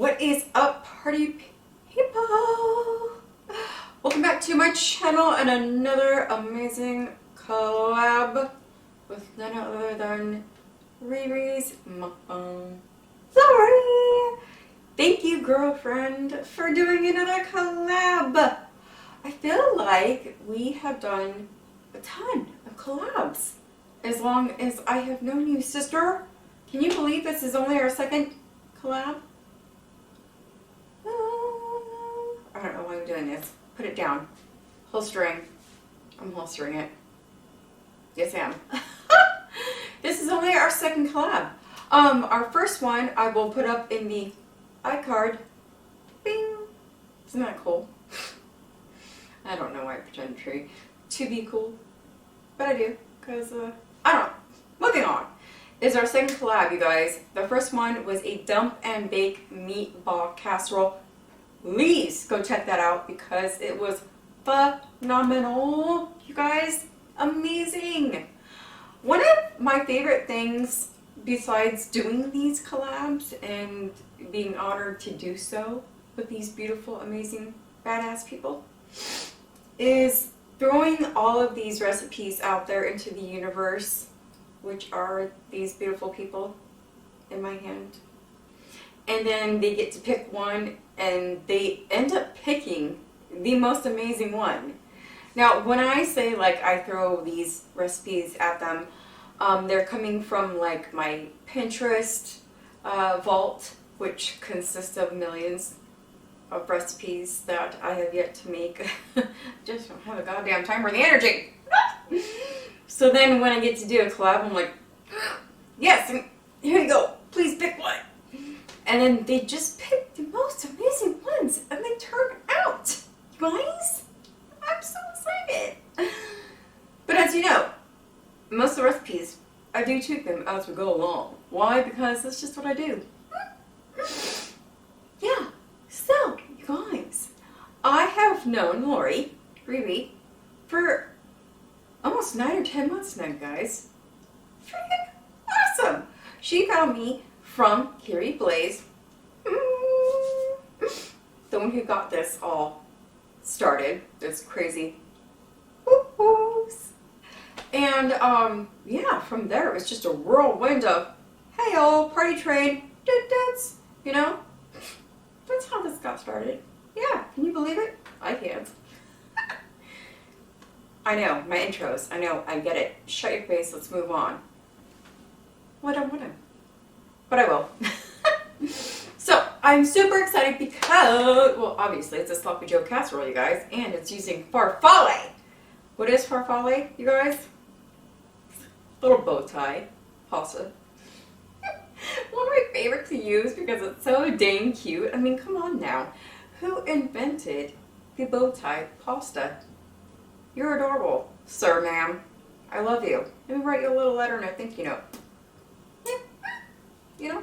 What is up, party people? Welcome back to my channel and another amazing collab with none other than Ree-Ree's Mukbang. Sorry! Thank you, girlfriend, for doing another collab. I feel like we have done a ton of collabs as long as I have known you, sister. Can you believe this is only our second collab? I don't know why I'm doing this. Put it down. Holstering. I'm holstering it. Yes, I am. This is only our second collab. Our first one I will put up in the iCard. Bing! Isn't that cool? I don't know why I pretend to be cool, but I do, because, I don't know. Moving on is our second collab, you guys. The first one was a dump and bake meatball casserole. Please go check that out because it was phenomenal, you guys. Amazing. One of my favorite things besides doing these collabs and being honored to do so with these beautiful, amazing, badass people is throwing all of these recipes out there into the universe, which are these beautiful people in my hand. And then they get to pick one and they end up picking the most amazing one. Now, when I say like I throw these recipes at them, they're coming from like my Pinterest vault, which consists of millions of recipes that I have yet to make. Just don't have a goddamn time or the energy. So then when I get to do a collab, I'm like, yes, here you go, please pick one. And then they just pick the most amazing ones and they turn out. You guys, I'm so excited. But as you know, most of the recipes, I do tweak them as we go along. Why? Because that's just what I do. Yeah, so, you guys, I have known Lori, Ree-Ree, for almost 9 or 10 months now, guys. Freaking awesome. She found me from Carrie Blaze, the one who got this all started, this crazy whoop-whoops. And yeah, from there it was just a whirlwind of, hey y'all, party train, you know? That's how this got started. Yeah, can you believe it? I can't. I know, my intros, I know, I get it. Shut your face, let's move on. Well, I don't want to, but I will. So, I'm super excited because, well, obviously it's a sloppy Joe casserole, you guys, and it's using farfalle. What is farfalle, you guys? Little bow tie pasta. One of my favorite to use because it's so dang cute. I mean, come on now. Who invented the bow tie pasta? You're adorable, sir, ma'am. I love you. Let me write you a little letter and a thank you note. Yeah. You know?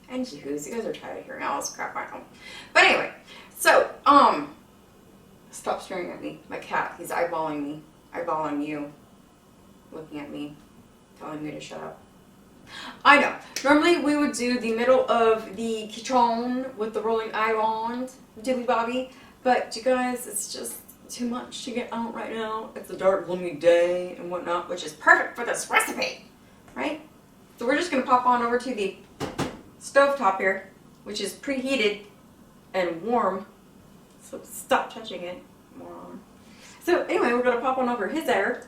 And you guys are tired of hearing all this crap, I know. But anyway, so, stop staring at me. My cat, he's eyeballing me. Eyeballing you. Looking at me. Telling me to shut up. I know. Normally we would do the middle of the kitchen with the rolling iron, dilly bobby. But you guys, it's just too much to get out right now. It's a dark, gloomy day and whatnot, which is perfect for this recipe, right? So we're just going to pop on over to the stovetop here, which is preheated and warm. So stop touching it, moron. So anyway, we're going to pop on over his there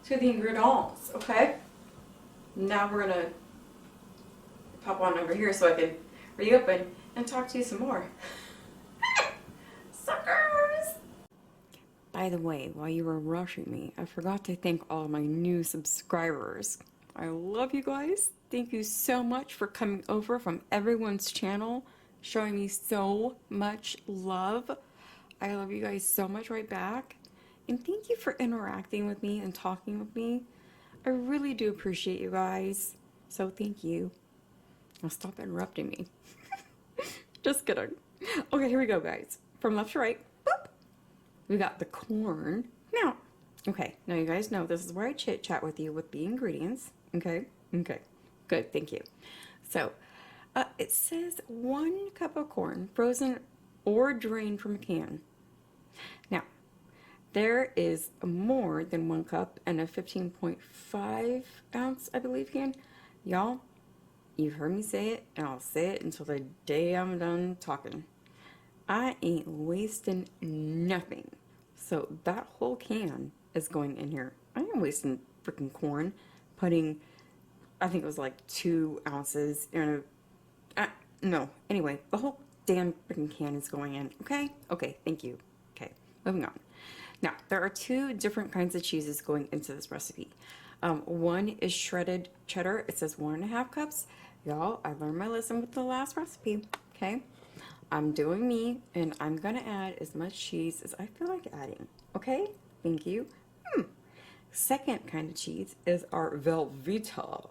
to the ingredients, okay? Now we're going to pop on over here so I can reopen and talk to you some more. Suckers! By the way, while you were rushing me, I forgot to thank all of my new subscribers. I love you guys. Thank you so much for coming over from everyone's channel, showing me so much love. I love you guys so much right back. And thank you for interacting with me and talking with me. I really do appreciate you guys. So thank you. Now stop interrupting me. Just kidding. Okay, here we go, guys. From left to right. Boop. We got the corn. Now, okay, now you guys know this is where I chit chat with you with the ingredients. Okay? Okay. Good, thank you. So, It says 1 cup of corn, frozen or drained from a can. Now, there is more than 1 cup and a 15.5 ounce, I believe, can. Y'all, you've heard me say it, and I'll say it until the day I'm done talking. I ain't wasting nothing. So that whole can is going in here. I ain't wasting freaking corn, putting, I think it was like 2 ounces in a, no, anyway, the whole damn freaking can is going in, okay? Okay, thank you. Okay, moving on. Now, there are 2 different kinds of cheeses going into this recipe. One is shredded cheddar. It says 1.5 cups. Y'all, I learned my lesson with the last recipe, okay? I'm doing me, and I'm gonna add as much cheese as I feel like adding, okay? Thank you. Second kind of cheese is our Velveeta.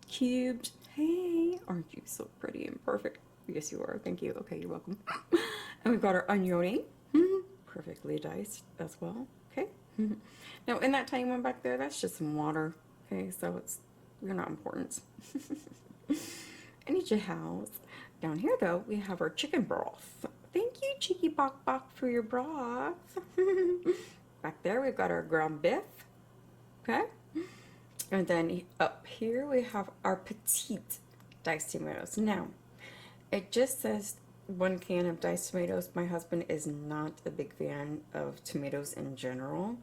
Cubed. Hey, aren't you so pretty and perfect? Yes, you are. Thank you. Okay, you're welcome. And we've got our onioni. Perfectly diced as well. Okay. Now, in that tiny one back there, that's just some water. Okay, so you're not important. I need your house. Down here, though, we have our chicken broth. Thank you, Cheeky Bok Bok, for your broth. Back there, we've got our ground beef. Okay. And then up here, we have our Petite diced tomatoes. Now, it just says 1 can of diced tomatoes. My husband is not a big fan of tomatoes in general.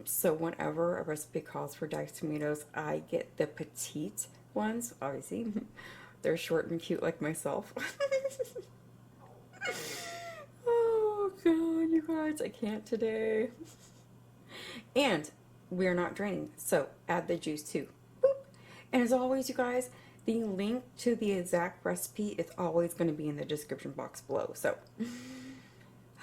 So whenever a recipe calls for diced tomatoes, I get the Petite ones, obviously. They're short and cute like myself. Oh god, you guys, I can't today. And we're not draining, so add the juice too. Boop. And as always, you guys, the link to the exact recipe is always going to be in the description box below. So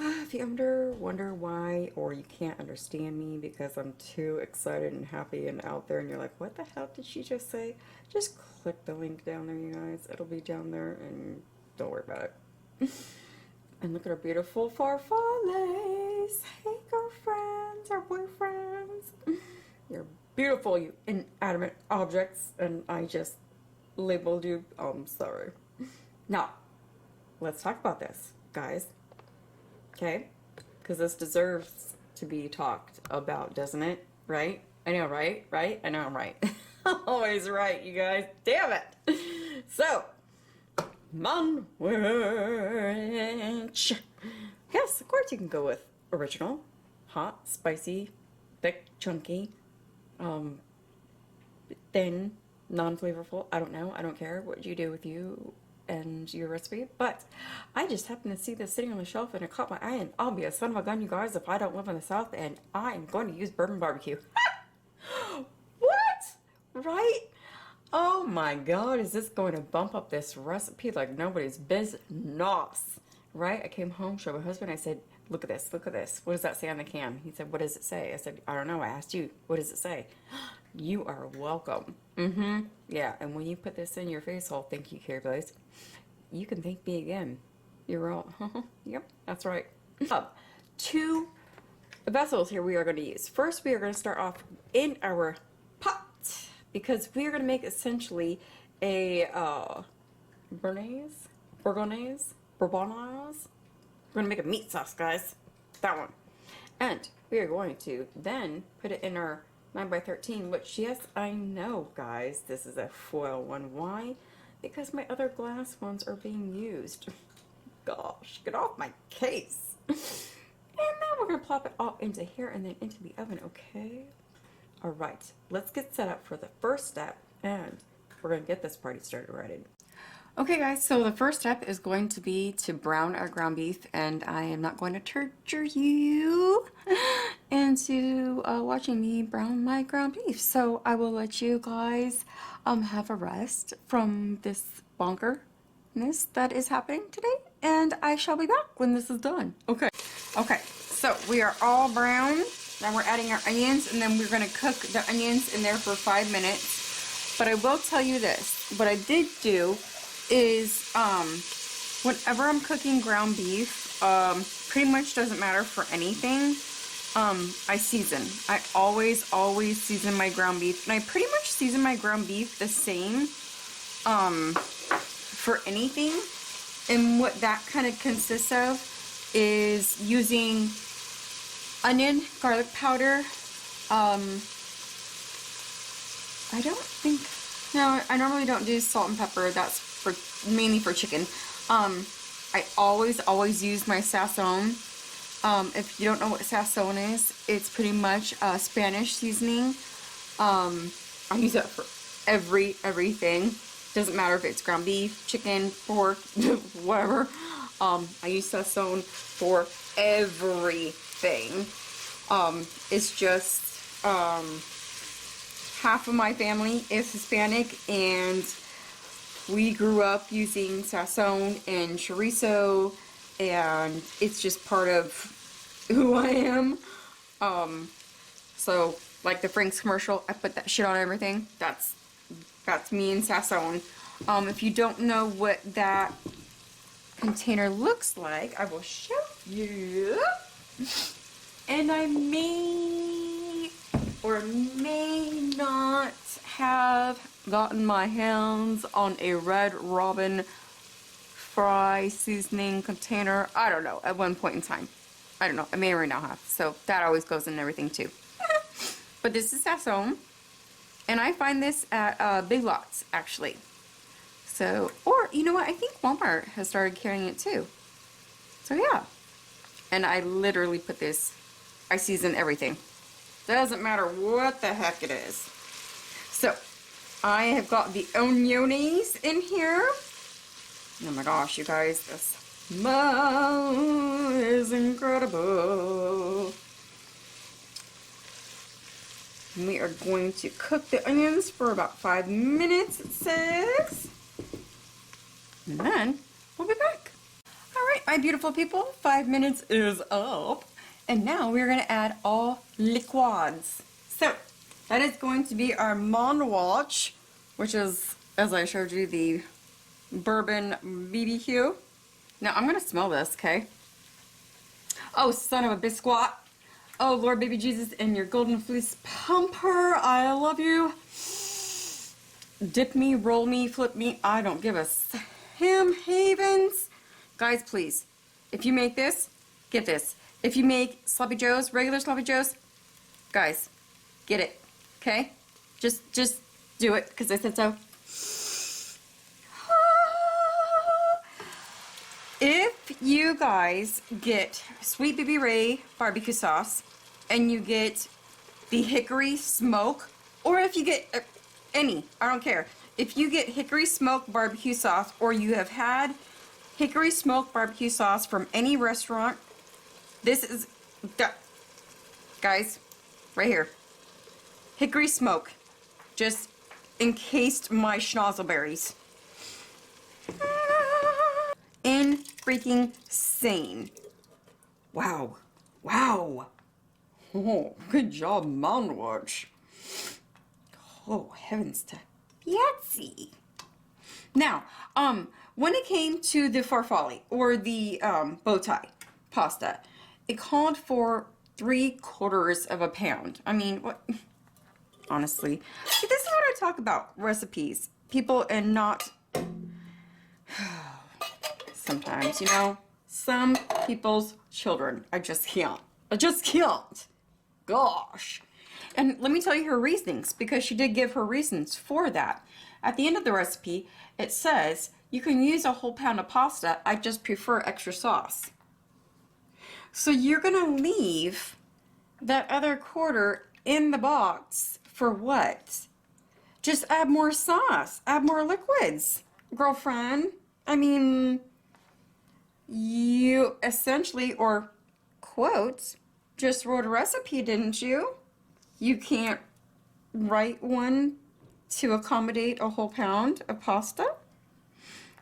if you wonder why, or you can't understand me because I'm too excited and happy and out there and you're like, what the hell did she just say? Just click the link down there, you guys. It'll be down there and don't worry about it. And look at our beautiful farfalles. Hey, girlfriends, our boyfriends. You're beautiful, you inanimate objects, and I just labeled you. I'm sorry. Now, let's talk about this, guys. Okay? Because this deserves to be talked about, doesn't it? Right? I know, right? Right? I know I'm right. Always right, you guys. Damn it! So, Manwich. Yes, of course you can go with original, hot, spicy, thick, chunky, thin, non-flavorful. I don't know. I don't care what you do with you and your recipe. But I just happened to see this sitting on the shelf and it caught my eye. And I'll be a son of a gun, you guys, if I don't live in the South. And I'm going to use bourbon barbecue. What? Right? Oh my god, is this going to bump up this recipe like nobody's business? Right? I came home, showed my husband, I said, look at this, look at this. What does that say on the can? He said, what does it say? I said, I don't know, I asked you. What does it say? You are welcome. Yeah, and when you put this in your face hole, thank you, Carrie Blaze. You can thank me again. You're all, yep, that's right. 2 vessels here we are going to use. First, we are going to start off in our pot, because we are going to make essentially a Bolognese. We're going to make a meat sauce, guys. That one. And we are going to then put it in our 9x13, which, yes, I know, guys, this is a foil one. Why? Because my other glass ones are being used. Gosh, get off my case. And then we're going to plop it all into here and then into the oven, okay? All right, let's get set up for the first step, and we're going to get this party started right. Okay, guys, so the first step is going to be to brown our ground beef, and I am not going to torture you into watching me brown my ground beef. So I will let you guys have a rest from this bonkerness that is happening today, and I shall be back when this is done. Okay, so we are all brown. Now we're adding our onions, and then we're going to cook the onions in there for 5 minutes. But I will tell you this, what I did do is whenever I'm cooking ground beef, pretty much doesn't matter for anything, I season. I always season my ground beef, and I pretty much season my ground beef the same for anything. And what that kind of consists of is using onion, garlic powder. I don't think, no, I normally don't do salt and pepper. That's for mainly for chicken. I always use my sazon. If you don't know what sazon is, it's pretty much a Spanish seasoning. I use that for everything. Doesn't matter if it's ground beef, chicken, pork, whatever. I use sazon for everything. It's just half of my family is Hispanic, and we grew up using sazon and chorizo, and it's just part of who I am. So like the Frank's commercial, I put that shit on everything. That's me and sazon. If you don't know what that container looks like, I will show you. And I may or may not have gotten my hands on a Red Robin fry seasoning container. I don't know, at one point in time. I don't know, I may or may not have. So that always goes in everything too. But this is sazon. And I find this at Big Lots, actually. So, or, you know what, I think Walmart has started carrying it too. So yeah. And I literally put this, I season everything. Doesn't matter what the heck it is. So, I have got the onions in here. Oh my gosh, you guys, the smell is incredible. We are going to cook the onions for about 5 minutes, it says. And then we'll be back. Alright, my beautiful people, 5 minutes is up. And now we're going to add all liquids. So, that is going to be our Monwatch, which is, as I showed you, the bourbon BBQ. Now, I'm going to smell this, okay? Oh, son of a biscuit. Oh, Lord baby Jesus and your golden fleece pumper. I love you. Dip me, roll me, flip me. I don't give a Sam Havens. Guys, please, if you make this, get this. If you make sloppy joes, regular sloppy joes, guys, get it, okay? Just do it, because I said so. If you guys get Sweet Baby Ray barbecue sauce, and you get the hickory smoke, or if you get any, I don't care. If you get hickory smoke barbecue sauce, or you have had hickory smoke barbecue sauce from any restaurant, this is, guys, right here. Hickory smoke. Just encased my schnozzleberries. In freaking sane. Wow. Wow. Oh, good job, Monwatch. Oh, heavens to Piazzi. Now, when it came to the farfalle, or the bow tie pasta, it called for 3/4 of a pound. I mean, what? Honestly, see, this is what I talk about recipes. People and not. Sometimes, you know, some people's children. I just can't. I just can't. Gosh. And let me tell you her reasonings, because she did give her reasons for that. At the end of the recipe, it says you can use a whole pound of pasta. I just prefer extra sauce. So you're gonna leave that other quarter in the box for what? Just add more sauce, add more liquids, girlfriend. I mean, you essentially, or quote, just wrote a recipe, didn't you? You can't write one to accommodate a whole pound of pasta?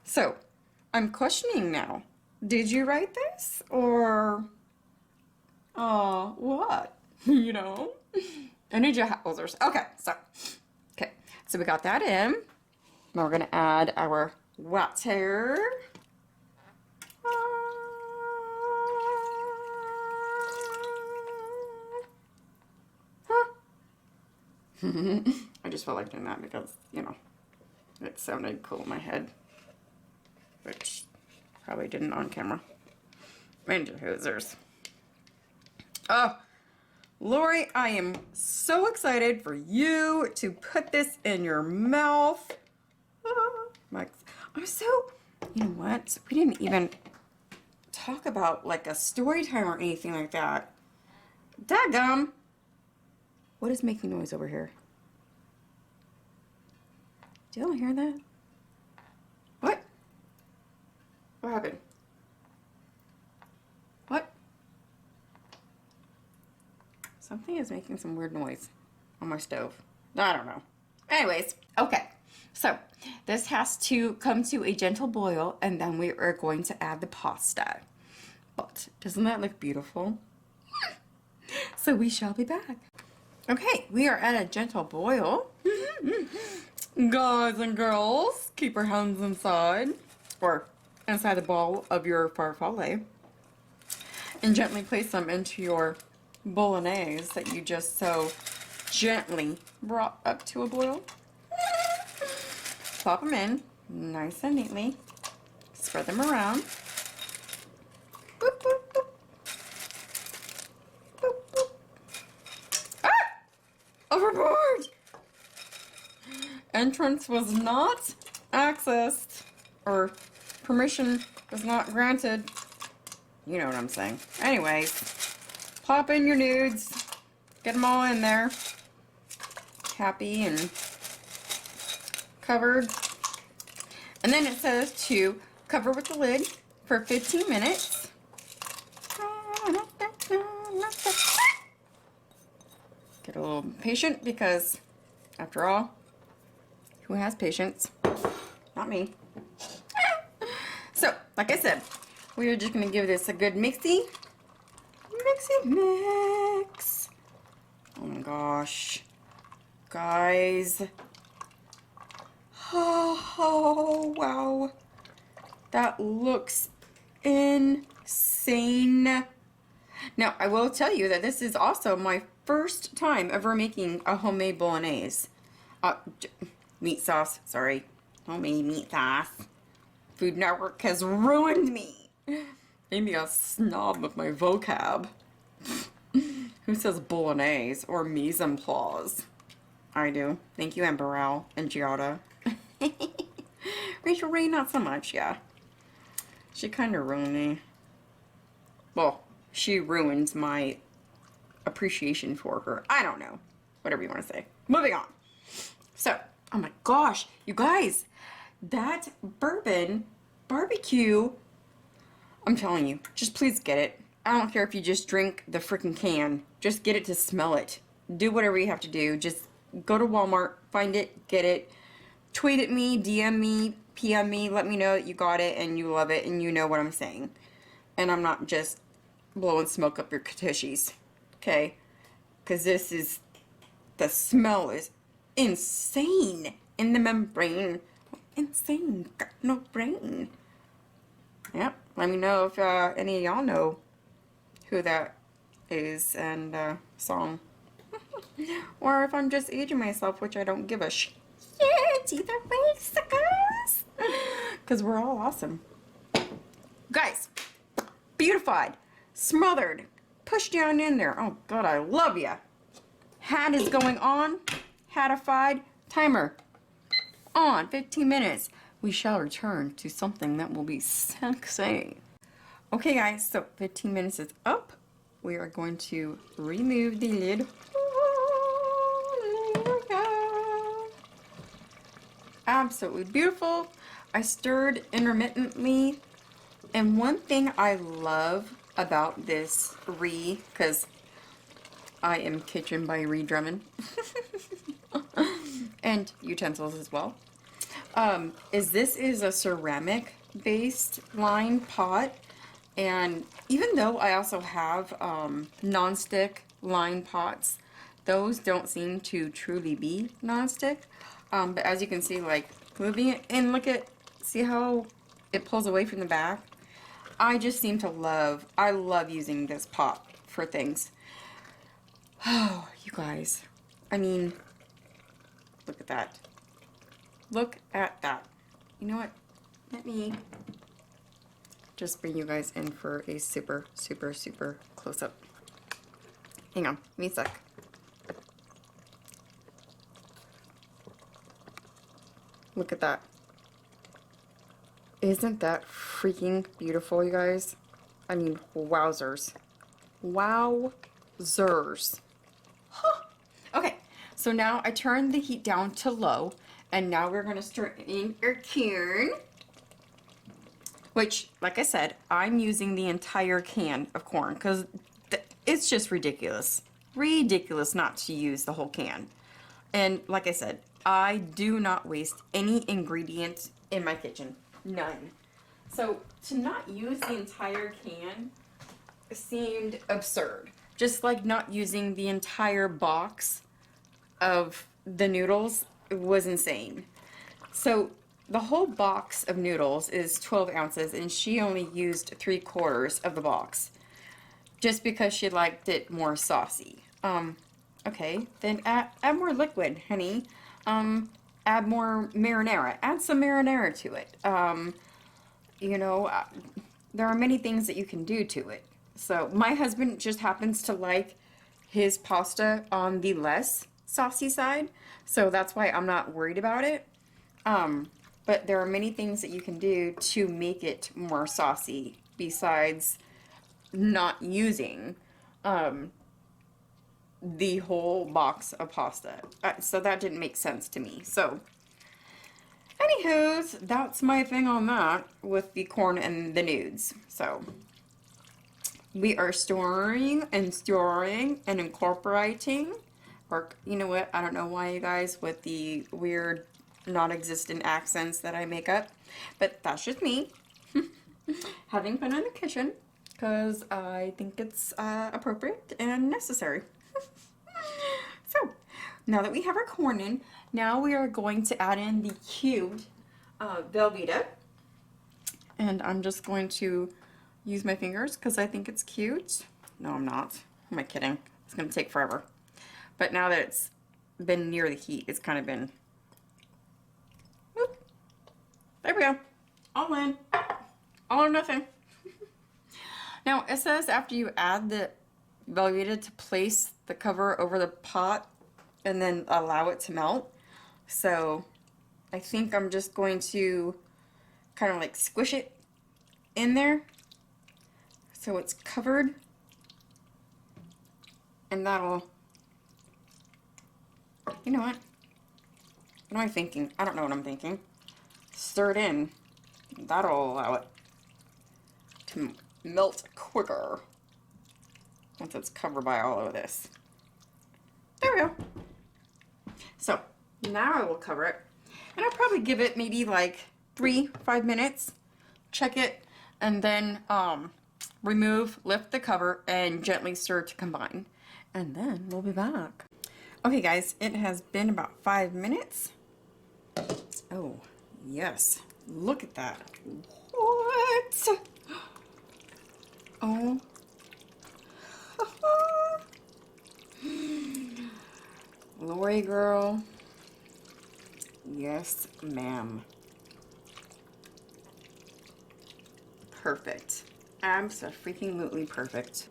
So, I'm questioning now. Did you write this? Or, what? You know? I need your houses. Okay, so we got that in. Now we're gonna add our water. I just felt like doing that because, you know, it sounded cool in my head. which probably didn't on camera. Ranger Hoosers. Oh, Lori, I am so excited for you to put this in your mouth. I'm so, you know what? We didn't even talk about like a story time or anything like that. Daggum! What is making noise over here? Do y'all hear that? What? What happened? What? Something is making some weird noise on my stove. I don't know. Anyways, okay. So this has to come to a gentle boil, and then we are going to add the pasta. But doesn't that look beautiful? So we shall be back. Okay, we are at a gentle boil. Guys and girls, keep your hands inside, or inside the bowl of your farfalle, and gently place them into your bolognese that you just so gently brought up to a boil. Plop them in nice and neatly. Spread them around. Boop, boop, boop. Boop, boop. Ah! Overboard! Entrance was not accessed, or permission was not granted. You know what I'm saying. Anyways, plop in your nudes. Get them all in there. Happy and covered. And then it says to cover with the lid for 15 minutes. Get a little patient because, after all, who has patience? Not me. So, like I said, we are just going to give this a good mixy mix. Oh my gosh. Guys. Oh, wow. That looks insane. Now, I will tell you that this is also my first time ever making a homemade bolognese. Meat sauce, sorry. Homemade meat sauce. Food Network has ruined me. Made me a snob with my vocab. Who says bolognese or mise en place? I do. Thank you, Amberelle and Giada. Rachel Ray, not so much, yeah. She kind of ruined me. Well, she ruins my appreciation for her. I don't know. Whatever you want to say. Moving on. So, oh my gosh, you guys, that bourbon barbecue, I'm telling you, just please get it. I don't care if you just drink the freaking can. Just get it to smell it. Do whatever you have to do. Just go to Walmart, find it, get it. Tweet at me, DM me, PM me, let me know that you got it and you love it and you know what I'm saying. And I'm not just blowing smoke up your katushies. Okay? Because this is, the smell is insane in the membrane. Insane. Got no brain. Yep. Let me know if any of y'all know who that is and song. Or if I'm just aging myself, which I don't give a shit. Either way, suckers. Because we're all awesome. Guys, beautified, smothered, pushed down in there. Oh God, I love ya. Hat is going on. Hatified. Timer on. 15 minutes. We shall return to something that will be sexy. Okay guys, so 15 minutes is up. We are going to remove the lid. Oh, there we go. Absolutely beautiful. I stirred intermittently. And one thing I love about this Ree, because I am kitchen by Ree Drummond, and utensils as well, is this is a ceramic based line pot. And even though I also have non-stick line pots, those don't seem to truly be non-stick. But as you can see, like moving it in, look at, see how it pulls away from the back? I just seem to love, I love using this pot for things. Oh, you guys. I mean, look at that. Look at that. You know what? Let me just bring you guys in for a super, super, super close-up. Hang on, give me a sec. Look at that. Isn't that freaking beautiful, you guys? I mean, wowzers. Wowzers. Huh. Okay, so now I turned the heat down to low, and now we're going to start in our corn. Which, like I said, I'm using the entire can of corn because it's just ridiculous. Ridiculous not to use the whole can. And like I said, I do not waste any ingredient in my kitchen. None. So to not use the entire can seemed absurd. Just like not using the entire box of the noodles was insane. So the whole box of noodles is 12 ounces and she only used 3/4 of the box just because she liked it more saucy. Okay, then add more liquid, honey. Add more marinara. Add some marinara to it. You know, there are many things that you can do to it. So my husband just happens to like his pasta on the less saucy side, so that's why I'm not worried about it. But there are many things that you can do to make it more saucy besides not using the whole box of pasta. So that didn't make sense to me. So, anywho's, that's my thing on that with the corn and the nudes. So, we are storing and incorporating. Or, you know what, I don't know why you guys with the weird non-existent accents that I make up, but that's just me having fun in the kitchen because I think it's appropriate and necessary. So now that we have our corn in, now we are going to add in the cubed Velveeta, and I'm just going to use my fingers because I think it's cute. No, I'm not. Who am I kidding? It's going to take forever. But now that it's been near the heat, it's kind of been... Whoop. There we go. All in. All or nothing. Now, it says after you add the Velveeta to place the cover over the pot and then allow it to melt. So, I think I'm just going to kind of like squish it in there so it's covered. And that'll... You know what? What am I thinking? I don't know what I'm thinking. Stir it in. That'll allow it to melt quicker once it's covered by all of this. There we go. So now I will cover it, and I'll probably give it maybe like 3-5 minutes. Check it, and then remove, lift the cover, and gently stir to combine. And then we'll be back. Okay guys, it has been about 5 minutes. Oh, yes. Look at that. What? Oh. Lori girl. Yes, ma'am. Perfect. Abso-freaking-lutely perfect.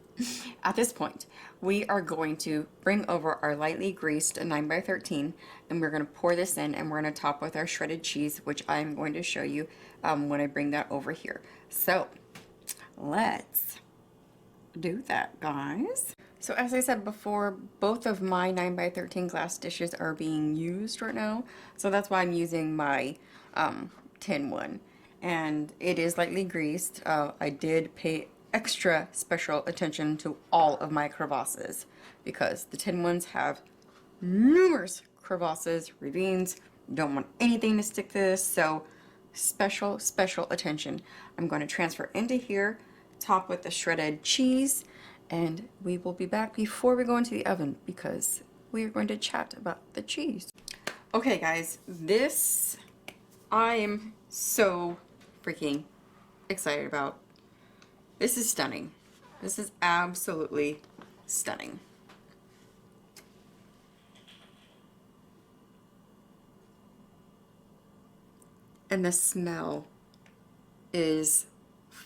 At this point, we are going to bring over our lightly greased 9x13, and we're going to pour this in, and we're going to top with our shredded cheese, which I'm going to show you when I bring that over here. So, let's do that, guys. So as I said before, both of my 9x13 glass dishes are being used right now, so that's why I'm using my tin one. And it is lightly greased. I did pay extra special attention to all of my crevasses because the tin ones have numerous crevasses, ravines. Don't want anything to stick to this, so special attention. I'm going to transfer into here, top with the shredded cheese, and we will be back before we go into the oven because we are going to chat about the cheese. Okay guys, this I am so freaking excited about. This is stunning. This is absolutely stunning. And the smell is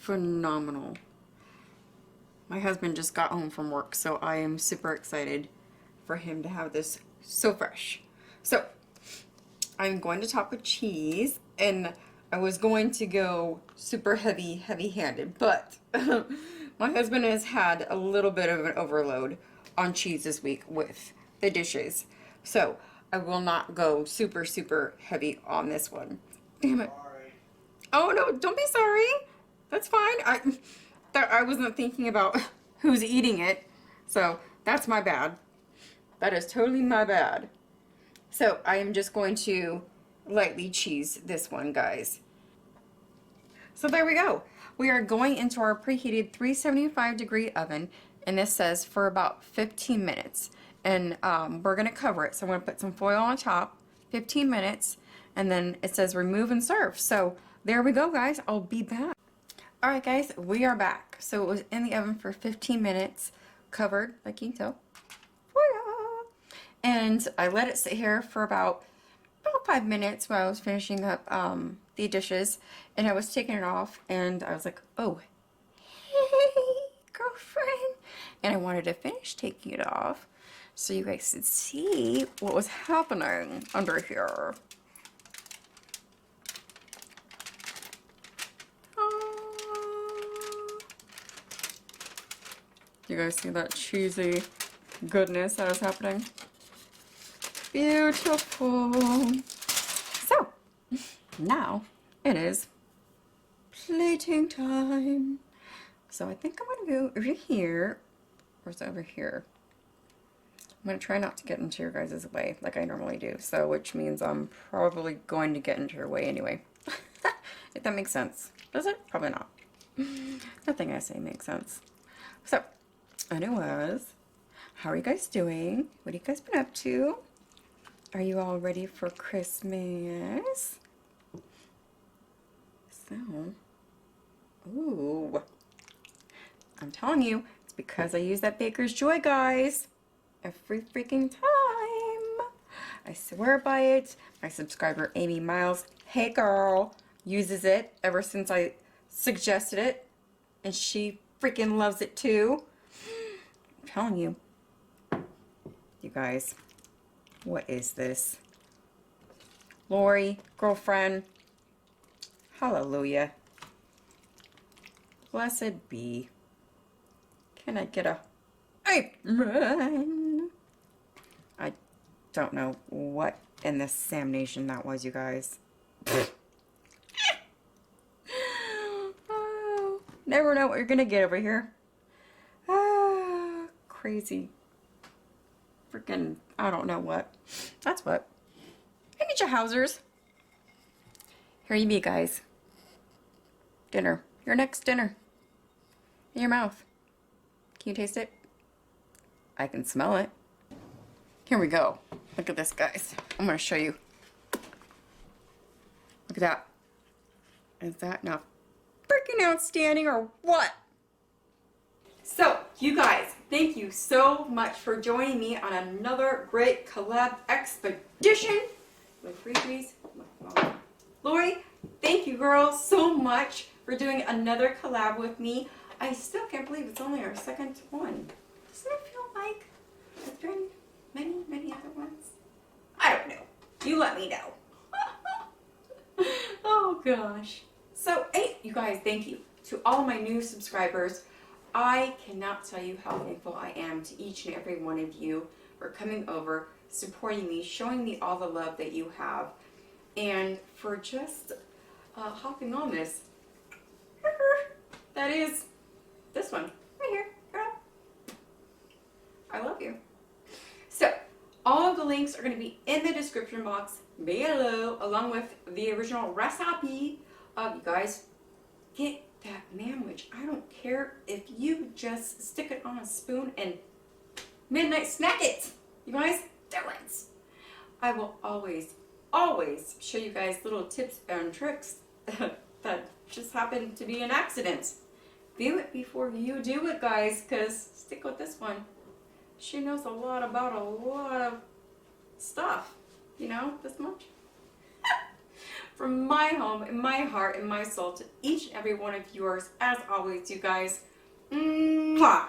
phenomenal. My husband just got home from work, so I am super excited for him to have this so fresh. So I'm going to top with cheese, and I was going to go super heavy-handed, but my husband has had a little bit of an overload on cheese this week with the dishes. So I will not go super heavy on this one. Damn it. Sorry. Oh no, don't be sorry. That's fine. I wasn't thinking about who's eating it. So that's my bad. That is totally my bad. So I am just going to lightly cheese this one, guys. So there we go. We are going into our preheated 375-degree oven, and this says for about 15 minutes. And we're going to cover it. So I'm going to put some foil on top, 15 minutes, and then it says remove and serve. So there we go, guys. I'll be back. All right, guys, we are back. So it was in the oven for 15 minutes, covered, like you can tell. And I let it sit here for about 5 minutes while I was finishing up the dishes, and I was taking it off, and I was like, oh, hey, girlfriend. And I wanted to finish taking it off so you guys could see what was happening under here. You guys see that cheesy goodness that is happening? Beautiful. So, now it is plating time. So I think I'm going to go over here. Where's over here? I'm going to try not to get into your guys' way like I normally do. So, which means I'm probably going to get into your way anyway. If that makes sense. Does it? Probably not. Nothing I say makes sense. So, anyways, how are you guys doing? What have you guys been up to? Are you all ready for Christmas? So, ooh, I'm telling you, it's because I use that Baker's Joy, guys. Every freaking time. I swear by it. My subscriber, Amy Miles, hey girl, uses it ever since I suggested it. And she freaking loves it too. I'm telling you. You guys. What is this? Lori, girlfriend. Hallelujah. Blessed be. Can I get a amen? I don't know what in this Sam Nation that was, you guys. Oh, never know what you're gonna get over here. Ah, crazy. Freaking, I don't know what. That's what. I need your Housers. Here you be, guys. Dinner. Your next dinner. In your mouth. Can you taste it? I can smell it. Here we go. Look at this, guys. I'm going to show you. Look at that. Is that not freaking outstanding or what? So, you guys, thank you so much for joining me on another great collab expedition with Ree-Ree's Mukbang. Lori, thank you, girl, so much for doing another collab with me. I still can't believe it's only our second one. Doesn't it feel like there's been many other ones? I don't know. You let me know. Oh, gosh. So, hey, you guys, thank you to all my new subscribers. I cannot tell you how thankful I am to each and every one of you for coming over, supporting me, showing me all the love that you have, and for just hopping on this. That is this one right here, girl. I love you. So, all of the links are going to be in the description box below, along with the original recipe. You guys, get that manwich. I don't care if you just stick it on a spoon and midnight snack it. You guys, do it. I will always show you guys little tips and tricks that just happen to be an accident. Do it before you do it, guys, because stick with this one. She knows a lot about a lot of stuff. You know, this much. from my home and my heart and my soul to each and every one of yours. As always, you guys, mwah.